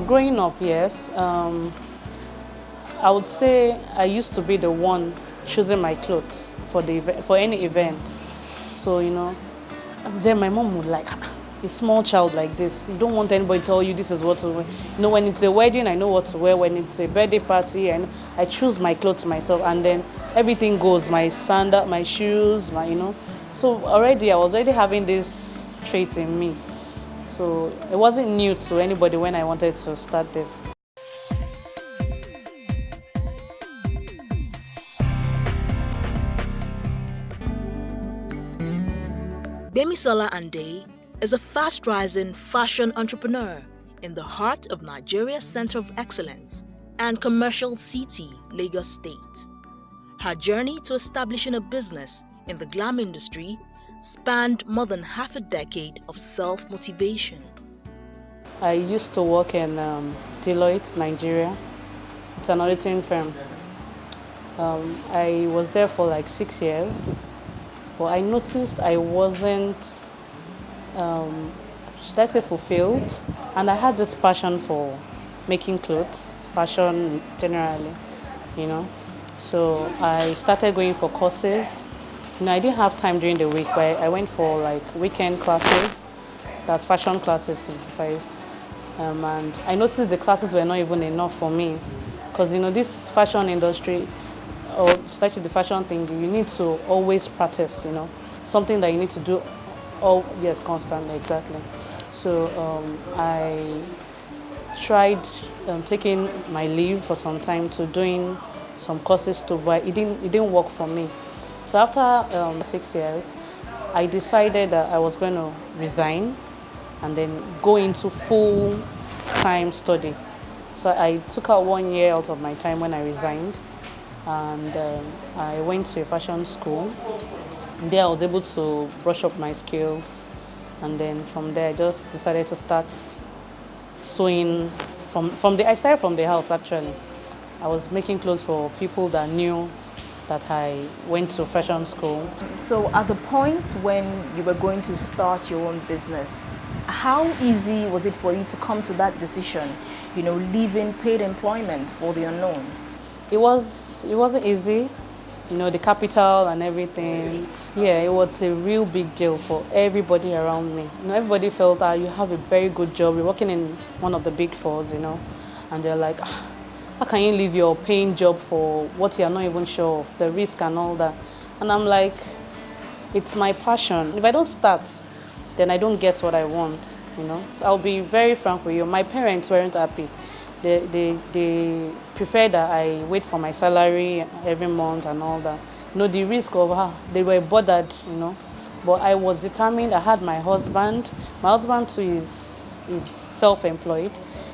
Growing up, yes. I would say I used to be the one choosing my clothes for for any event. So then my mom would like, "Ah, a small child like this, you don't want anybody to tell you this is what to wear. When it's a wedding, I know what to wear. When it's a birthday party, and I choose my clothes myself, and then everything goes. My sandal, my shoes, So already I was already having this trait in me. So it wasn't new to anybody when I wanted to start this. Gbemisola Ande is a fast-rising fashion entrepreneur in the heart of Nigeria's Center of Excellence and Commercial City, Lagos State. Her journey to establishing a business in the glam industry spanned more than half a decade of self-motivation. I used to work in Deloitte, Nigeria. It's an auditing firm. I was there for like 6 years, but I noticed I wasn't, should I say, fulfilled. And I had this passion for making clothes, fashion generally, you know. So I started going for courses. I didn't have time during the week, but I went for like weekend classes. That's fashion classes, size. And I noticed the classes were not even enough for me, because this fashion industry, or especially the fashion thing, you need to always practice. Something that you need to do, yes, constantly, exactly. So I tried taking my leave for some time to doing some courses too, but it didn't work for me. So after 6 years, I decided that I was going to resign and then go into full-time study. So I took out 1 year out of my time when I resigned, and I went to a fashion school. There I was able to brush up my skills, and then from there I just decided to start sewing. I started from the house actually. I was making clothes for people that knew that I went to fashion school. So at the point when you were going to start your own business, how easy was it for you to come to that decision, leaving paid employment for the unknown? It wasn't easy, the capital and everything. Yeah, it was a real big deal for everybody around me. Everybody felt that you have a very good job. You're working in one of the big fours, and they're like, how can you leave your paying job for what you're not even sure of, the risk and all that? And I'm like, it's my passion. If I don't start, then I don't get what I want, I'll be very frank with you. My parents weren't happy. They prefer that I wait for my salary every month and all that. The risk of they were bothered, But I was determined. I had my husband. My husband too is self-employed.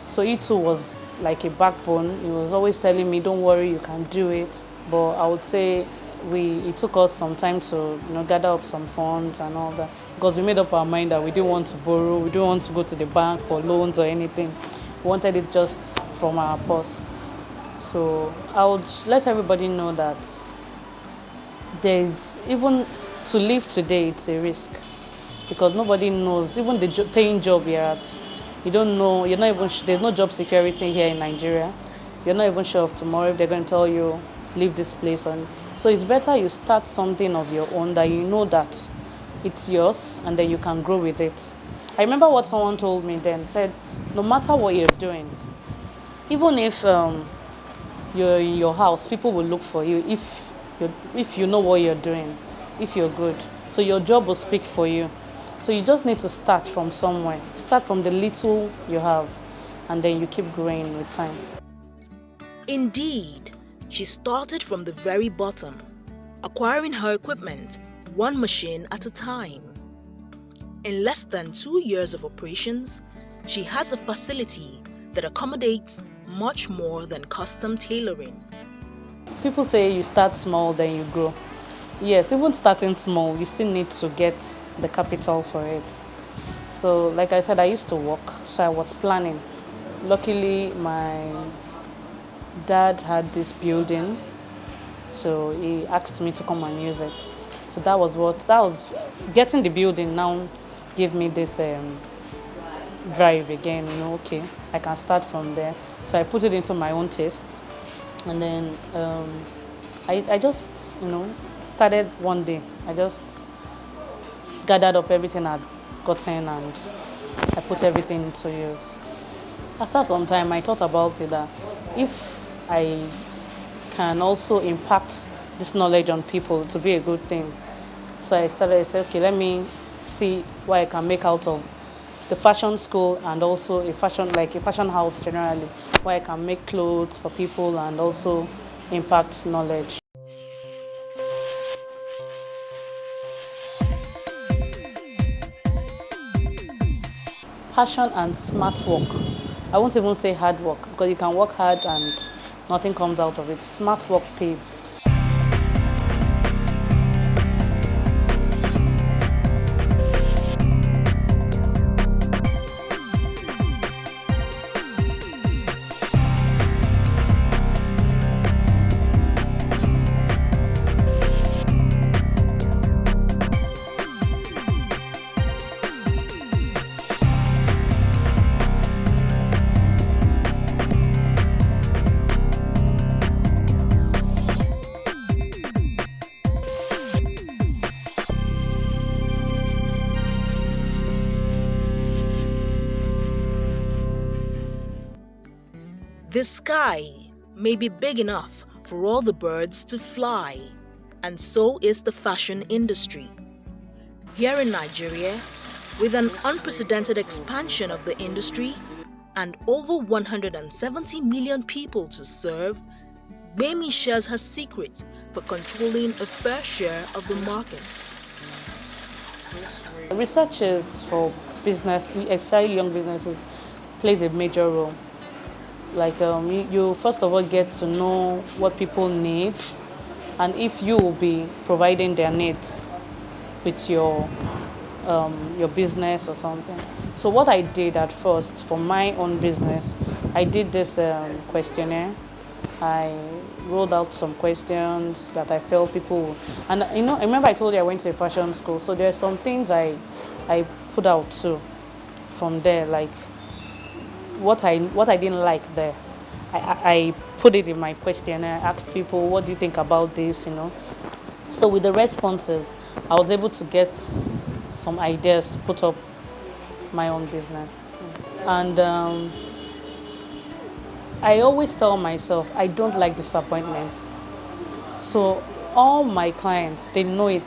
So he too was like a backbone. He was always telling me, don't worry, you can do it. But I would say it took us some time to gather up some funds and all that, because we made up our mind that we didn't want to borrow, we didn't want to go to the bank for loans or anything. We wanted it just from our purse. So I would let everybody know that there's, even to live today, it's a risk, because nobody knows. Even the paying job you're at, you don't know. You're not even. There's no job security here in Nigeria. You're not even sure of tomorrow if they're going to tell you leave this place. So it's better you start something of your own that you know that it's yours, and then you can grow with it. I remember what someone told me then. Said, no matter what you're doing, even if you're in your house, people will look for you if you know what you're doing, if you're good. So your job will speak for you. So you just need to start from somewhere. Start from the little you have, and then you keep growing with time. Indeed, she started from the very bottom, acquiring her equipment one machine at a time. In less than 2 years of operations, she has a facility that accommodates much more than custom tailoring. People say you start small, then you grow. Yes, even starting small, you still need to get the capital for it. So like I said, I used to work, so I was planning. Luckily, my dad had this building, so he asked me to come and use it. So that was getting the building now gave me this drive again, okay, I can start from there. So I put it into my own tastes. And then I just, started one day. I just gathered up everything I'd gotten and I put everything into use. After some time, I thought about it that if I can also impact this knowledge on people to be a good thing. So I said, okay, let me see what I can make out of the fashion school and also a fashion house generally, where I can make clothes for people and also impact knowledge. Passion and smart work. I won't even say hard work because you can work hard and nothing comes out of it. Smart work pays. The sky may be big enough for all the birds to fly, and so is the fashion industry. Here in Nigeria, with an unprecedented expansion of the industry and over 170 million people to serve, Gbemi shares her secret for controlling a fair share of the market. Research is for business, especially young businesses, plays a major role. Like you first of all get to know what people need, and if you will be providing their needs with your business or something. So what I did at first for my own business, I did this questionnaire. I rolled out some questions that I felt people, and I remember I told you I went to a fashion school, so there are some things I put out too from there, like what I didn't like there. I put it in my questionnaire. I asked people, what do you think about this, So with the responses, I was able to get some ideas to put up my own business. And I always tell myself, I don't like disappointment. So all my clients, they know it.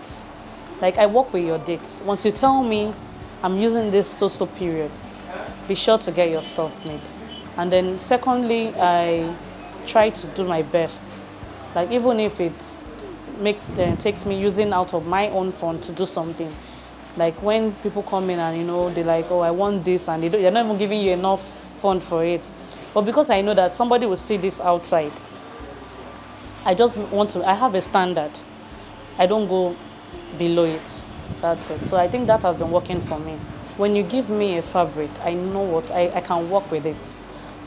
Like, I work with your dates. Once you tell me I'm using this so period, be sure to get your stuff made. And then secondly, I try to do my best. Like, even if it takes me using out of my own fund to do something. Like when people come in and they're like, oh, I want this, and they're not even giving you enough fund for it. But because I know that somebody will see this outside, I have a standard. I don't go below it. That's it. So I think that has been working for me. When you give me a fabric, I know what I can work with it.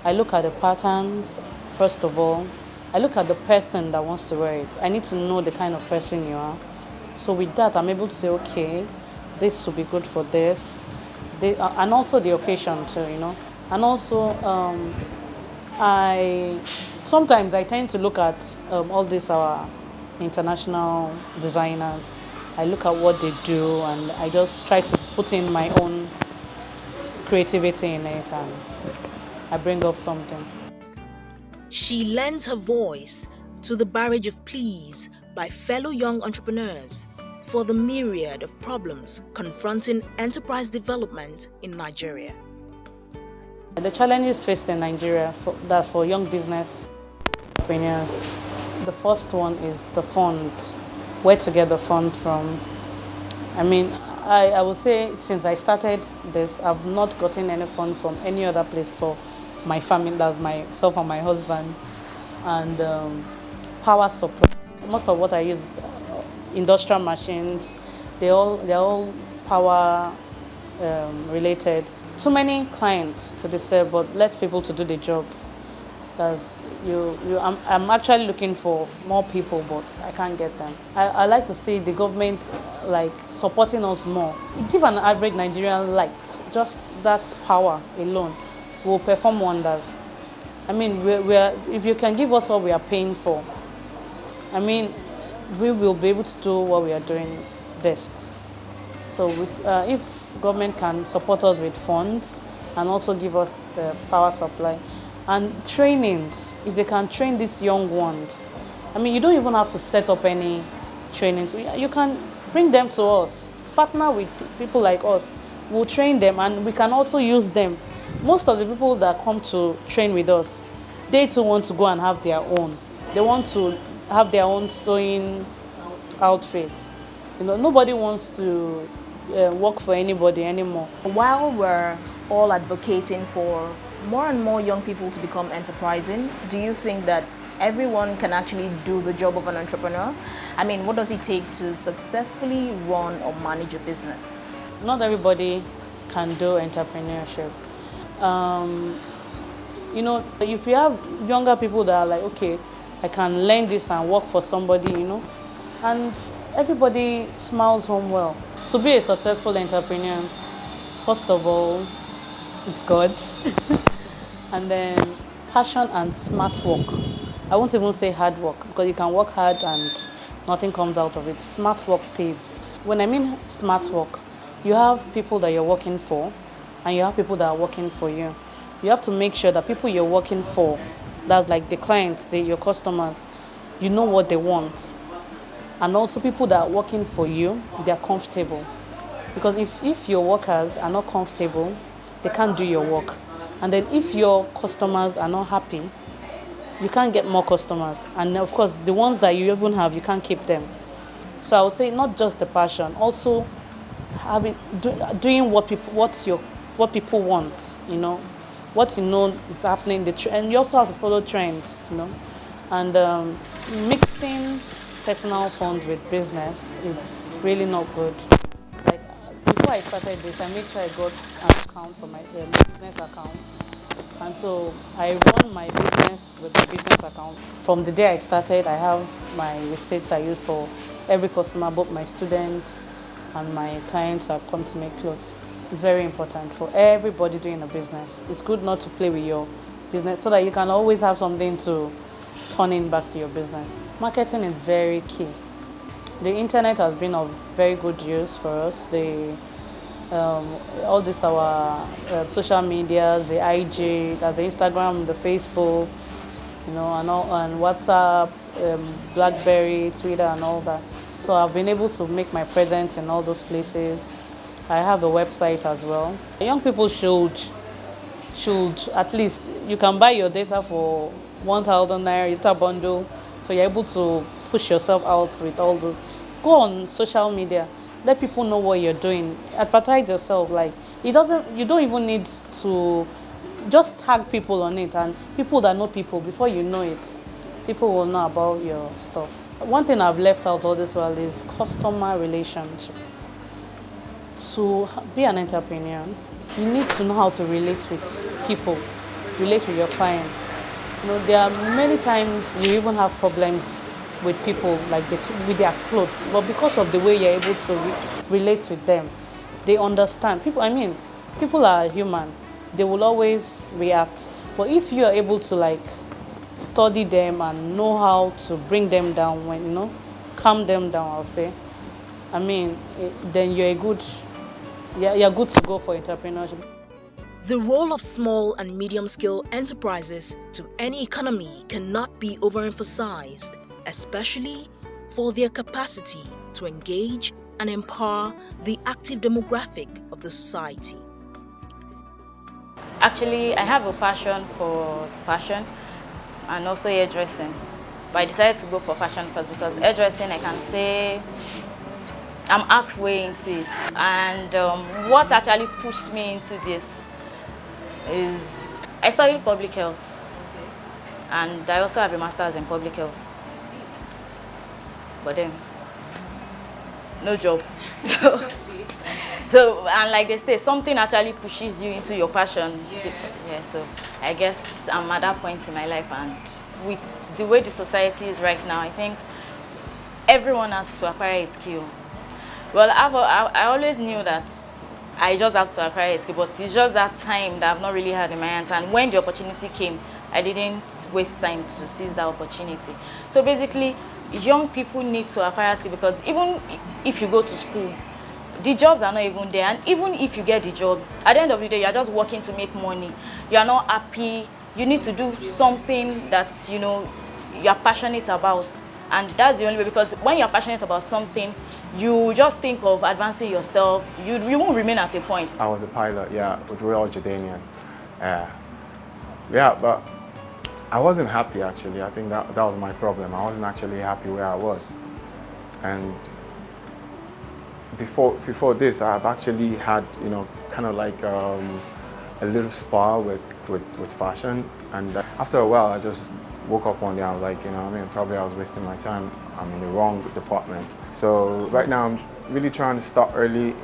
I look at the patterns, first of all. I look at the person that wants to wear it. I need to know the kind of person you are. So with that, I'm able to say, okay, this will be good for this. And also the occasion too, And also, sometimes I tend to look at all these our international designers. I look at what they do and I just try to put in my own creativity in it and I bring up something. She lends her voice to the barrage of pleas by fellow young entrepreneurs for the myriad of problems confronting enterprise development in Nigeria. The challenges faced in Nigeria, that's for young business entrepreneurs. The first one is the fund. Where to get the fund from? I would say since I started this, I've not gotten any fund from any other place but my family, that's myself and my husband. And power supply. Most of what I use, industrial machines, they're all power related. Too many clients to be served, but less people to do the job. Because I'm actually looking for more people, but I can't get them. I like to see the government like supporting us more. Give an average Nigerian light, just that power alone will perform wonders. I mean, if you can give us what we are paying for, I mean, we will be able to do what we are doing best. So if government can support us with funds and also give us the power supply, and trainings, if they can train these young ones. I mean, you don't even have to set up any trainings. You can bring them to us, partner with people like us. We'll train them and we can also use them. Most of the people that come to train with us, they too want to go and have their own. They want to have their own sewing outfits. You know, nobody wants to work for anybody anymore. While we're all advocating for more and more young people to become enterprising, do you think that everyone can actually do the job of an entrepreneur? I mean, what does it take to successfully run or manage a business? Not everybody can do entrepreneurship. You know, if you have younger people that are like, okay, I can learn this and work for somebody, you know, and everybody smiles home well. To be a successful entrepreneur, first of all, it's God. And then passion and smart work. I won't even say hard work, because you can work hard and nothing comes out of it. Smart work pays. When I mean smart work, you have people that you're working for and you have people that are working for you. You have to make sure that people you're working for, that's like the clients, your customers, you know what they want. And also people that are working for you, they're comfortable. Because if your workers are not comfortable, they can't do your work. And then if your customers are not happy, you can't get more customers. And of course, the ones that you even have, you can't keep them. So I would say not just the passion, also doing what people want, you know, what you know is happening. And you also have to follow trends, you know. And mixing personal funds with business is really not good. Like before I started this, I made sure I got an account for my business account. And so I run my business with the business account. From the day I started, I have my receipts I use for every customer, both my students and my clients that come to make clothes. It's very important for everybody doing a business. It's good not to play with your business so that you can always have something to turn in back to your business. Marketing is very key. The internet has been of very good use for us. All this our social medias, the IG, the Instagram, the Facebook, you know, and WhatsApp, BlackBerry, Twitter, and all that. So I've been able to make my presence in all those places. I have a website as well. Young people should at least, you can buy your data for 1,000 naira, data bundle, so you're able to push yourself out with all those. Go on social media. Let people know what you're doing. Advertise yourself. Like you don't even need to just tag people on it, and people that know people, before you know it, people will know about your stuff. One thing I've left out all this while is customer relationship. To be an entrepreneur, you need to know how to relate with people, relate with your clients. You know, there are many times you even have problems with people, like with their clothes, but because of the way you're able to relate with them, they understand. People are human. They will always react. But if you are able to like study them and know how to bring them down, when you know, calm them down, I'll say, then you're good to go for entrepreneurship. The role of small and medium-scale enterprises to any economy cannot be overemphasized, especially for their capacity to engage and empower the active demographic of the society. Actually, I have a passion for fashion and also hairdressing, but I decided to go for fashion first because hairdressing, I can say I'm halfway into it. And what actually pushed me into this is I studied public health, and I also have a master's in public health. But then no job. So, and like they say, something actually pushes you into your passion. Yeah, so I guess I'm at that point in my life, and with the way the society is right now, I think everyone has to acquire a skill. Well, I always knew that I just have to acquire a skill, but it's just that time that I've not really had in my hands. And when the opportunity came, I didn't waste time to seize that opportunity. So basically, young people need to acquire skill, because even if you go to school, the jobs are not even there. And even if you get the job, at the end of the day, you're just working to make money. You're not happy. You need to do something that, you know, you're passionate about. And that's the only way, because when you're passionate about something, you just think of advancing yourself. You won't remain at a point. I was a pilot, yeah, with Royal Jordanian. Yeah, but I wasn't happy, actually. I think that was my problem. I wasn't actually happy where I was. And before this, I've actually had, you know, kind of like a little spar with fashion. And after a while, I just woke up one day, I was like, you know, I mean, probably I was wasting my time. I'm in the wrong department. So right now, I'm really trying to start early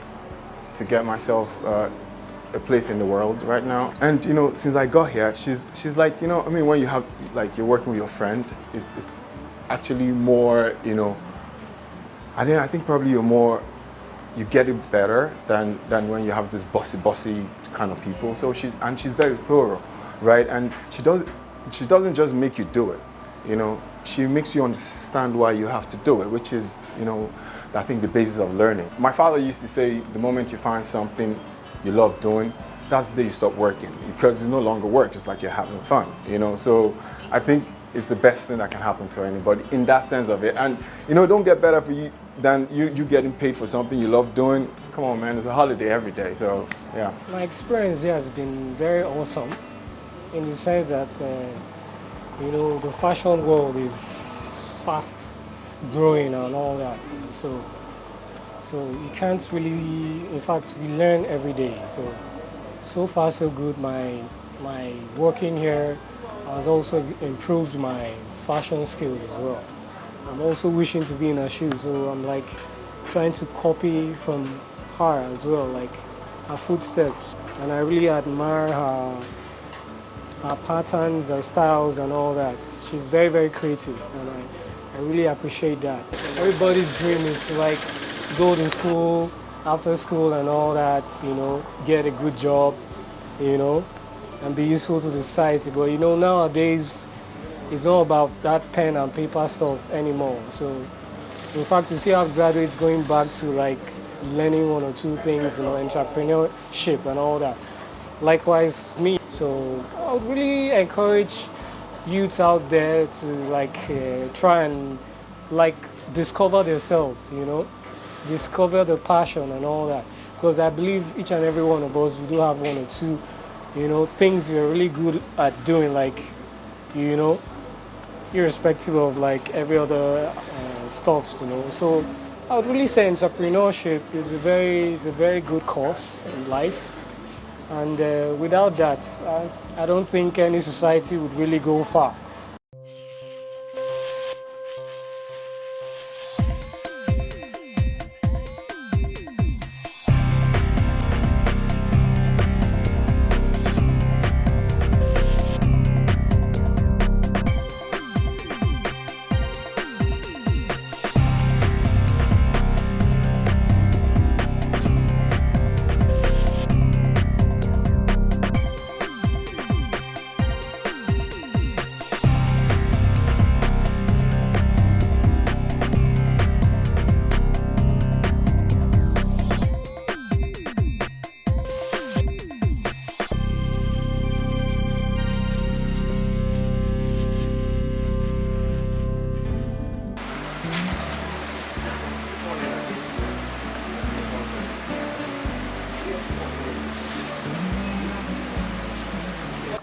to get myself a place in the world right now. And, you know, since I got here, she's like, you know, I mean, when you have, like, you're working with your friend, it's actually more, you know, I think probably you get it better than when you have this bossy kind of people. So she's very thorough, right? And she doesn't just make you do it, you know. She makes you understand why you have to do it, which is, you know, I think the basis of learning. My father used to say, the moment you find something you love doing, that's the day you stop working, because it's no longer work, it's like you're having fun, you know. So I think it's the best thing that can happen to anybody in that sense of it. And, you know, it don't get better for you than you getting paid for something you love doing. Come on, man, it's a holiday every day, so yeah. My experience here has been very awesome, in the sense that, you know, the fashion world is fast growing and all that. So you can't really, in fact, we learn every day. So far so good. My working here has also improved my fashion skills as well. I'm also wishing to be in her shoes, so I'm like trying to copy from her as well, like her footsteps. And I really admire her patterns and styles and all that. She's very, very creative, and I really appreciate that. Everybody's dream is to like go to school, after school and all that, you know, get a good job, you know, and be useful to the society. But you know, nowadays, it's not about that pen and paper stuff anymore. So, in fact, you see our graduates going back to like learning one or two things, you know, entrepreneurship and all that. Likewise, me. So, I would really encourage youths out there to like try and like discover themselves, you know, discover the passion and all that. Because I believe each and every one of us, we do have one or two, you know, things we're really good at doing, like, you know, irrespective of like every other stuff, you know. So I would really say entrepreneurship is a very good course in life, and without that, I don't think any society would really go far.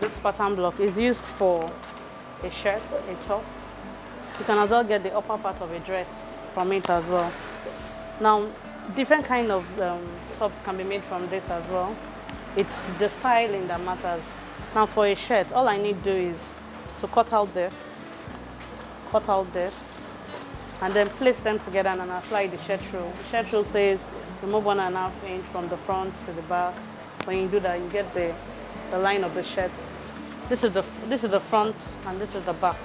This pattern block is used for a shirt, a top. You can as well get the upper part of a dress from it as well. Now, different kind of tops can be made from this as well. It's the styling that matters. Now, for a shirt, all I need to do is to cut out this, and then place them together and apply the shirt rule. The shirt rule says remove 1.5 inch from the front to the back. When you do that, you get the line of the shirt. This is the front and this is the back.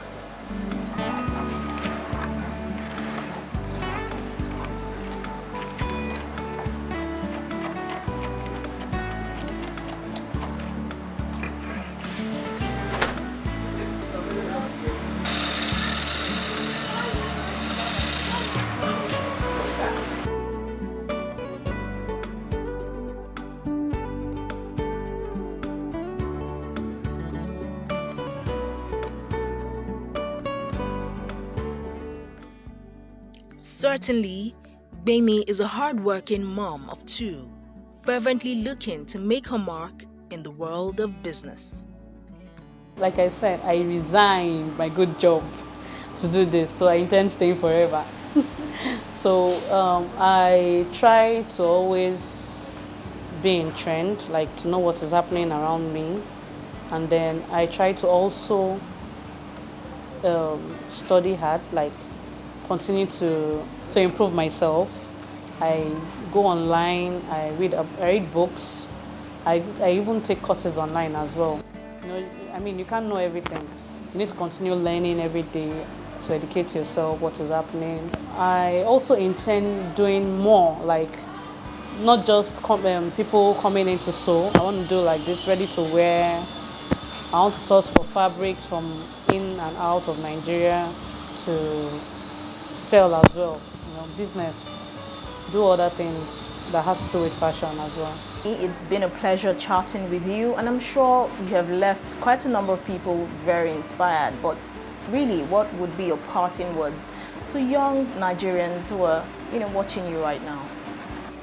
Certainly, Gbemi is a hard-working mom of 2, fervently looking to make her mark in the world of business. Like I said, I resigned my good job to do this, so I intend staying forever. So I try to always be in trend, like to know what is happening around me, and then I try to also study hard, like continue to improve myself. I go online, I read books, I even take courses online as well. You know, I mean, you can't know everything. You need to continue learning every day to educate yourself what is happening. I also intend doing more, like not just people coming in to sew. I want to do like this, ready to wear. I want to source for fabrics from in and out of Nigeria to sell as well, you know, business, do other things that has to do with fashion as well. It's been a pleasure chatting with you, and I'm sure you have left quite a number of people very inspired. But really, what would be your parting words to young Nigerians who are, watching you right now?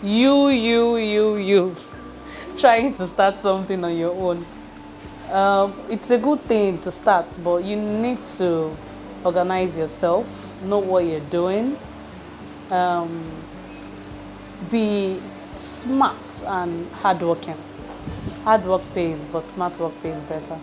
You trying to start something on your own. It's a good thing to start, but you need to organize yourself, know what you're doing, be smart and hardworking. Hard work pays, but smart work pays better.